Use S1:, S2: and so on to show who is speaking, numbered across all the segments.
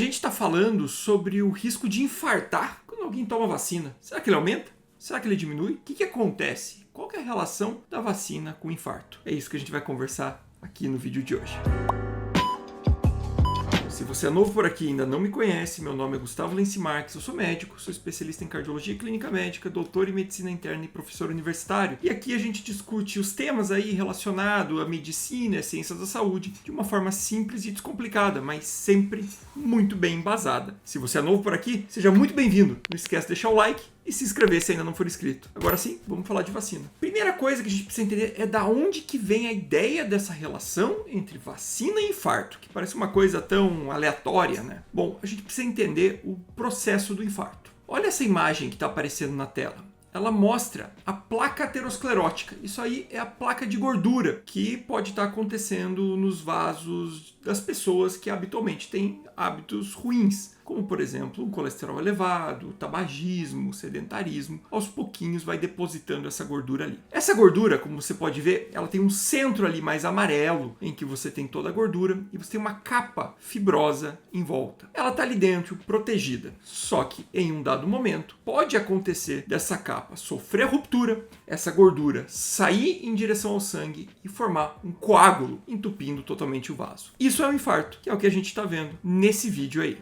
S1: gente está falando sobre o risco de infartar quando alguém toma vacina. Será que ele aumenta? Será que ele diminui? O que acontece? Qual que é a relação da vacina com o infarto? É isso que a gente vai conversar aqui no vídeo de hoje. Se você é novo por aqui e ainda não me conhece, meu nome é Gustavo Lenci Marques, eu sou médico, sou especialista em cardiologia clínica médica, doutor em medicina interna e professor universitário. E aqui a gente discute os temas aí relacionados à medicina e à ciência da saúde de uma forma simples e descomplicada, mas sempre muito bem embasada. Se você é novo por aqui, seja muito bem-vindo. Não esquece de deixar o like e se inscrever se ainda não for inscrito. Agora sim, vamos falar de vacina. Primeira coisa que a gente precisa entender é da onde que vem a ideia dessa relação entre vacina e infarto, que parece uma coisa tão aleatória, né? Bom, a gente precisa entender o processo do infarto. Olha essa imagem que está aparecendo na tela. Ela mostra a placa aterosclerótica. Isso aí é a placa de gordura que pode estar acontecendo nos vasos das pessoas que habitualmente têm hábitos ruins, como por exemplo um colesterol elevado, tabagismo, sedentarismo. Aos pouquinhos vai depositando essa gordura ali. Essa gordura, como você pode ver, ela tem um centro ali mais amarelo, em que você tem toda a gordura e você tem uma capa fibrosa em volta. Ela está ali dentro, protegida. Só que em um dado momento pode acontecer dessa capa sofrer ruptura, essa gordura sair em direção ao sangue e formar um coágulo, entupindo totalmente o vaso. Isso é um infarto, que é o que a gente está vendo nesse vídeo aí.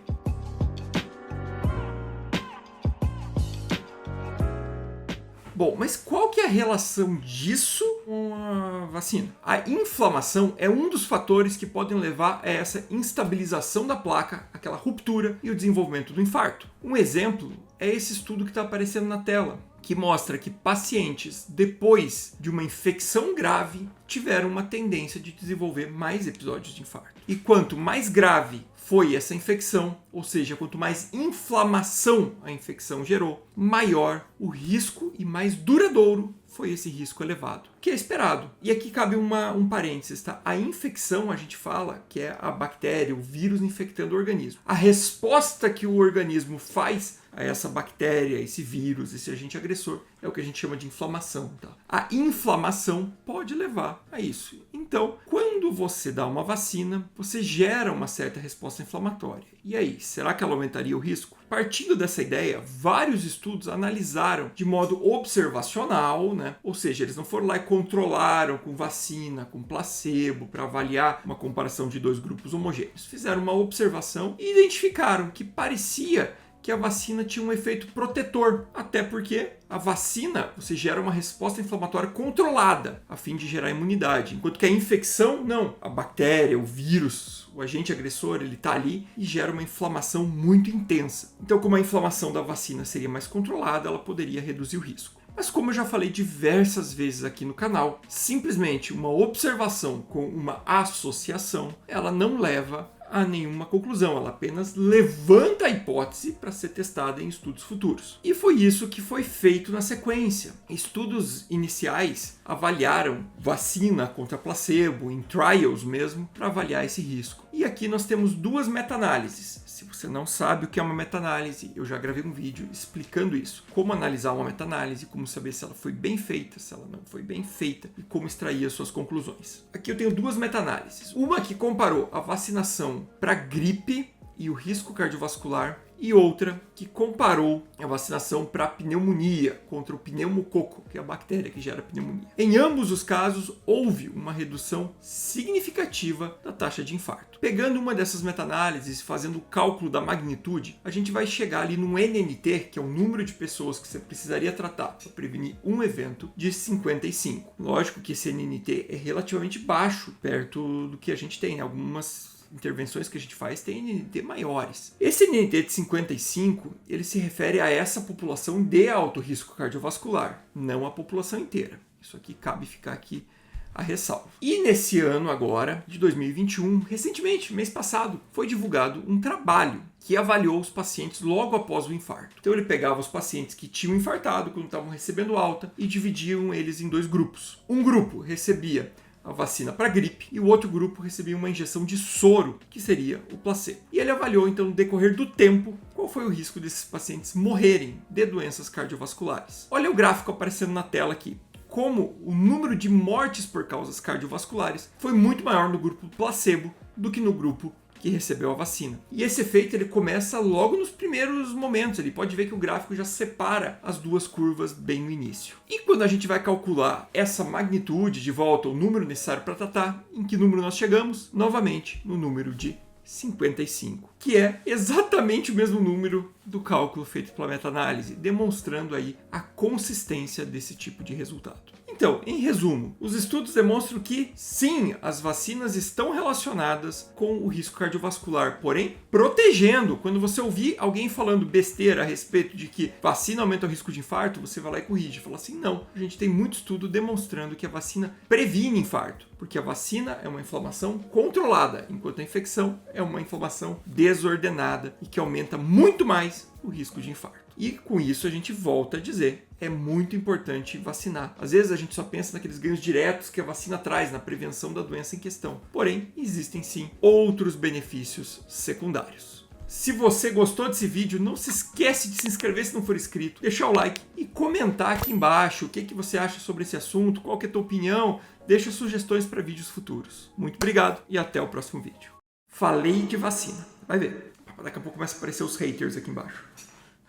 S1: Bom, mas qual que é a relação disso com a vacina? A inflamação é um dos fatores que podem levar a essa instabilização da placa, aquela ruptura e o desenvolvimento do infarto. Um exemplo é esse estudo que está aparecendo na tela, que mostra que pacientes, depois de uma infecção grave, tiveram uma tendência de desenvolver mais episódios de infarto. E quanto mais grave foi essa infecção, ou seja, quanto mais inflamação a infecção gerou, maior o risco e mais duradouro foi esse risco elevado, que é esperado. E aqui cabe um parênteses, tá? A infecção, a gente fala que é a bactéria, o vírus infectando o organismo. A resposta que o organismo faz a essa bactéria, esse vírus, esse agente agressor, é o que a gente chama de inflamação, tá? A inflamação pode levar a isso. Então, quando você dá uma vacina, você gera uma certa resposta inflamatória. E aí, será que ela aumentaria o risco? Partindo dessa ideia, vários estudos analisaram de modo observacional, né? Ou seja, eles não foram lá e controlaram com vacina, com placebo, para avaliar uma comparação de dois grupos homogêneos. Fizeram uma observação e identificaram que parecia que a vacina tinha um efeito protetor, até porque a vacina, você gera uma resposta inflamatória controlada, a fim de gerar imunidade, enquanto que a infecção, não. A bactéria, o vírus, o agente agressor, ele está ali e gera uma inflamação muito intensa. Então, como a inflamação da vacina seria mais controlada, ela poderia reduzir o risco. Mas como eu já falei diversas vezes aqui no canal, simplesmente uma observação com uma associação, ela não leva a nenhuma conclusão, ela apenas levanta a hipótese para ser testada em estudos futuros. E foi isso que foi feito na sequência. Estudos iniciais avaliaram vacina contra placebo, em trials mesmo, para avaliar esse risco. E aqui nós temos duas meta-análises. Se você não sabe o que é uma meta-análise, eu já gravei um vídeo explicando isso. Como analisar uma meta-análise, como saber se ela foi bem feita, se ela não foi bem feita e como extrair as suas conclusões. Aqui eu tenho duas meta-análises. Uma que comparou a vacinação para gripe e o risco cardiovascular e outra que comparou a vacinação para pneumonia contra o pneumococo, que é a bactéria que gera pneumonia. Em ambos os casos, houve uma redução significativa da taxa de infarto. Pegando uma dessas meta-análises e fazendo o cálculo da magnitude, a gente vai chegar ali no NNT, que é o número de pessoas que você precisaria tratar para prevenir um evento, de 55. Lógico que esse NNT é relativamente baixo, perto do que a gente tem, algumas intervenções que a gente faz tem NNT maiores. Esse NNT de 55, ele se refere a essa população de alto risco cardiovascular, não a população inteira. Isso aqui cabe ficar aqui a ressalva. E nesse ano agora, de 2021, recentemente, mês passado, foi divulgado um trabalho que avaliou os pacientes logo após o infarto. Então ele pegava os pacientes que tinham infartado quando estavam recebendo alta e dividiam eles em dois grupos. Um grupo recebia a vacina para gripe e o outro grupo recebia uma injeção de soro, que seria o placebo. E ele avaliou então no decorrer do tempo qual foi o risco desses pacientes morrerem de doenças cardiovasculares. Olha o gráfico aparecendo na tela aqui. Como o número de mortes por causas cardiovasculares foi muito maior no grupo placebo do que no grupo que recebeu a vacina. E esse efeito ele começa logo nos primeiros momentos. Ele pode ver que o gráfico já separa as duas curvas bem no início. E quando a gente vai calcular essa magnitude de volta, o número necessário para tratar, em que número nós chegamos? Novamente no número de 55, que é exatamente o mesmo número do cálculo feito pela meta-análise, demonstrando aí a consistência desse tipo de resultado. Então, em resumo, os estudos demonstram que sim, as vacinas estão relacionadas com o risco cardiovascular, porém protegendo. Quando você ouvir alguém falando besteira a respeito de que vacina aumenta o risco de infarto, você vai lá e corrige, fala assim, não, a gente tem muito estudo demonstrando que a vacina previne infarto, porque a vacina é uma inflamação controlada, enquanto a infecção é uma inflamação desordenada e que aumenta muito mais o risco de infarto. E com isso a gente volta a dizer, é muito importante vacinar. Às vezes a gente só pensa naqueles ganhos diretos que a vacina traz na prevenção da doença em questão. Porém, existem sim outros benefícios secundários. Se você gostou desse vídeo, não se esquece de se inscrever se não for inscrito, deixar o like e comentar aqui embaixo o que você acha sobre esse assunto, qual que é a tua opinião, deixa sugestões para vídeos futuros. Muito obrigado e até o próximo vídeo. Falei de vacina, vai ver. Daqui a pouco começa a aparecer os haters aqui embaixo.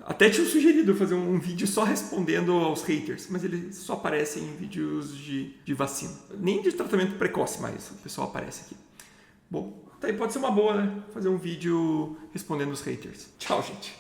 S1: Até tinha sugerido fazer um vídeo só respondendo aos haters, mas eles só aparecem em vídeos de vacina. Nem de tratamento precoce, mas o pessoal aparece aqui. Bom, daí pode ser uma boa, né? Fazer um vídeo respondendo os haters. Tchau, gente!